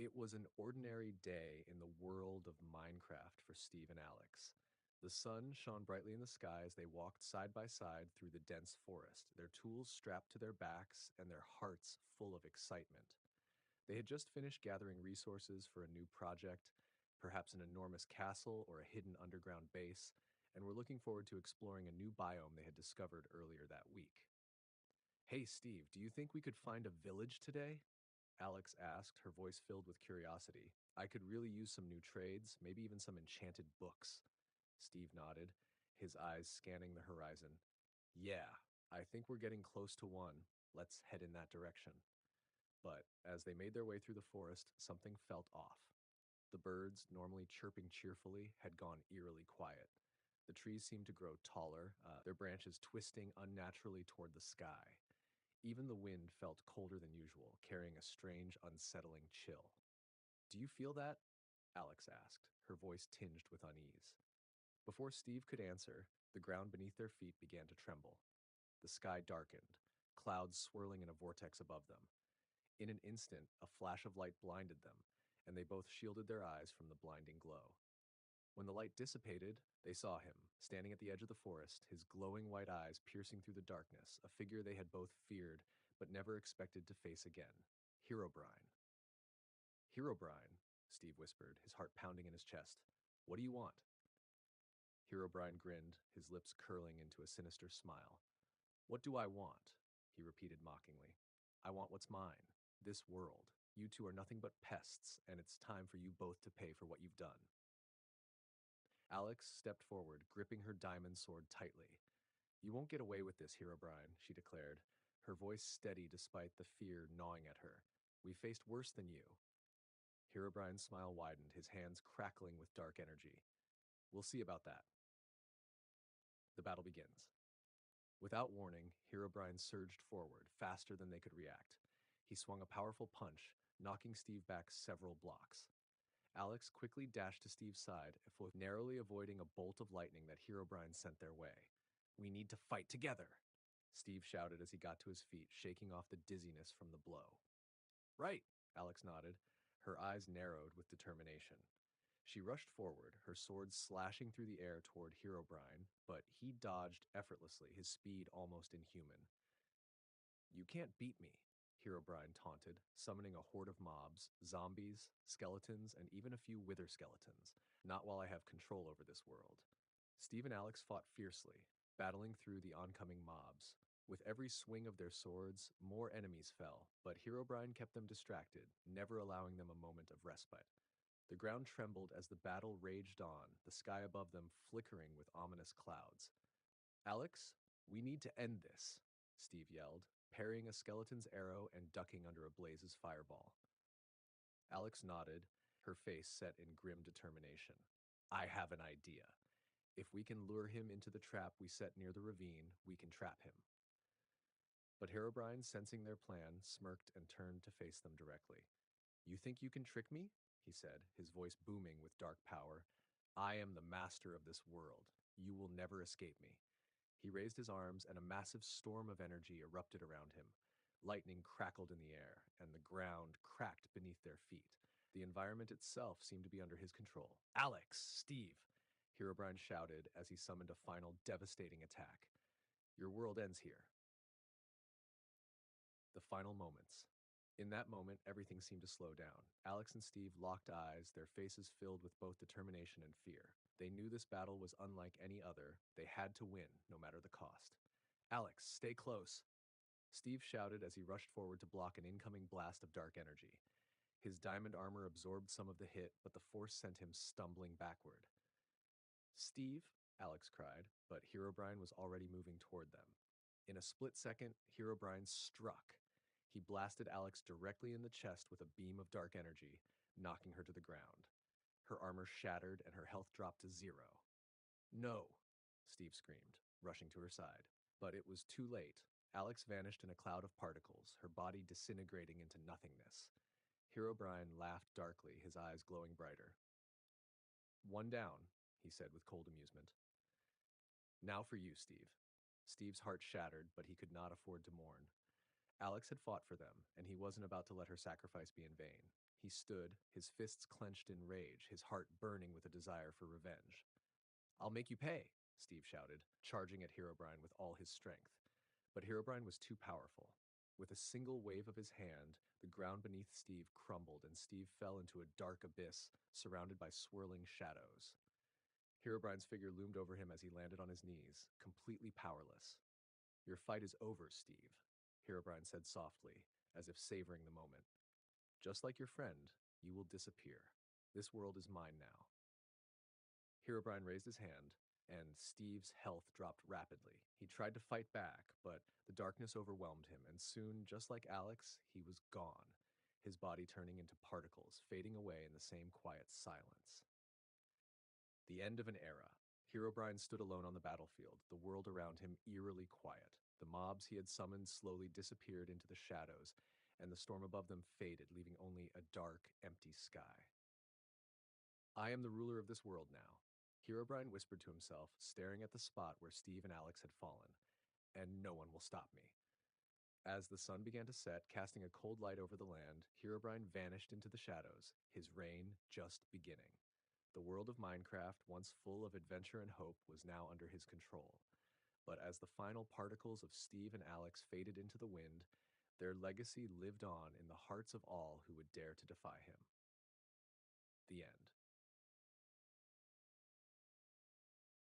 It was an ordinary day in the world of Minecraft for Steve and Alex. The sun shone brightly in the sky as they walked side by side through the dense forest, their tools strapped to their backs and their hearts full of excitement. They had just finished gathering resources for a new project, perhaps an enormous castle or a hidden underground base, and were looking forward to exploring a new biome they had discovered earlier that week. Hey, Steve, do you think we could find a village today? Alex asked, her voice filled with curiosity. I could really use some new trades, maybe even some enchanted books. Steve nodded, his eyes scanning the horizon. Yeah, I think we're getting close to one. Let's head in that direction. But as they made their way through the forest, something felt off. The birds, normally chirping cheerfully, had gone eerily quiet. The trees seemed to grow taller, their branches twisting unnaturally toward the sky. Even the wind felt colder than usual, carrying a strange, unsettling chill. Do you feel that? Alex asked, her voice tinged with unease. Before Steve could answer, the ground beneath their feet began to tremble. The sky darkened, clouds swirling in a vortex above them. In an instant, a flash of light blinded them, and they both shielded their eyes from the blinding glow. When the light dissipated, they saw him, standing at the edge of the forest, his glowing white eyes piercing through the darkness, a figure they had both feared but never expected to face again. Herobrine. Herobrine, Steve whispered, his heart pounding in his chest. What do you want? Herobrine grinned, his lips curling into a sinister smile. What do I want? He repeated mockingly. I want what's mine. This world. You two are nothing but pests, and it's time for you both to pay for what you've done. Alex stepped forward, gripping her diamond sword tightly. You won't get away with this, Herobrine, she declared, her voice steady despite the fear gnawing at her. We faced worse than you. Herobrine's smile widened, his hands crackling with dark energy. We'll see about that. The battle begins. Without warning, Herobrine surged forward, faster than they could react. He swung a powerful punch, knocking Steve back several blocks. Alex quickly dashed to Steve's side, narrowly avoiding a bolt of lightning that Herobrine sent their way. We need to fight together, Steve shouted as he got to his feet, shaking off the dizziness from the blow. Right, Alex nodded, her eyes narrowed with determination. She rushed forward, her sword slashing through the air toward Herobrine, but he dodged effortlessly, his speed almost inhuman. You can't beat me, Herobrine taunted, summoning a horde of mobs, zombies, skeletons, and even a few wither skeletons. Not while I have control over this world. Steve and Alex fought fiercely, battling through the oncoming mobs. With every swing of their swords, more enemies fell, but Herobrine kept them distracted, never allowing them a moment of respite. The ground trembled as the battle raged on, the sky above them flickering with ominous clouds. Alex, we need to end this, Steve yelled, parrying a skeleton's arrow and ducking under a blaze's fireball. Alex nodded, her face set in grim determination. I have an idea. If we can lure him into the trap we set near the ravine, we can trap him. But Herobrine, sensing their plan, smirked and turned to face them directly. You think you can trick me? He said, his voice booming with dark power. I am the master of this world. You will never escape me. He raised his arms, and a massive storm of energy erupted around him. Lightning crackled in the air, and the ground cracked beneath their feet. The environment itself seemed to be under his control. Alex, Steve, Herobrine shouted as he summoned a final devastating attack. Your world ends here. The final moments. In that moment, everything seemed to slow down. Alex and Steve locked eyes, their faces filled with both determination and fear. They knew this battle was unlike any other. They had to win, no matter the cost. Alex, stay close, Steve shouted as he rushed forward to block an incoming blast of dark energy. His diamond armor absorbed some of the hit, but the force sent him stumbling backward. Steve, Alex cried, but Herobrine was already moving toward them. In a split second, Herobrine struck. He blasted Alex directly in the chest with a beam of dark energy, knocking her to the ground. Her armor shattered and her health dropped to 0. No, Steve screamed, rushing to her side. But it was too late. Alex vanished in a cloud of particles, her body disintegrating into nothingness. Herobrine laughed darkly, his eyes glowing brighter. One down, he said with cold amusement. Now for you, Steve. Steve's heart shattered, but he could not afford to mourn. Alex had fought for them, and he wasn't about to let her sacrifice be in vain. He stood, his fists clenched in rage, his heart burning with a desire for revenge. I'll make you pay, Steve shouted, charging at Herobrine with all his strength. But Herobrine was too powerful. With a single wave of his hand, the ground beneath Steve crumbled, and Steve fell into a dark abyss surrounded by swirling shadows. Herobrine's figure loomed over him as he landed on his knees, completely powerless. Your fight is over, Steve, Herobrine said softly, as if savoring the moment. Just like your friend, you will disappear. This world is mine now. Herobrine raised his hand, and Steve's health dropped rapidly. He tried to fight back, but the darkness overwhelmed him, and soon, just like Alex, he was gone, his body turning into particles, fading away in the same quiet silence. The end of an era. Herobrine stood alone on the battlefield, the world around him eerily quiet. The mobs he had summoned slowly disappeared into the shadows, and the storm above them faded, leaving only a dark, empty sky. I am the ruler of this world now, Herobrine whispered to himself, staring at the spot where Steve and Alex had fallen. And no one will stop me. As the sun began to set, casting a cold light over the land, Herobrine vanished into the shadows, his reign just beginning. The world of Minecraft, once full of adventure and hope, was now under his control. But as the final particles of Steve and Alex faded into the wind, their legacy lived on in the hearts of all who would dare to defy him. The end.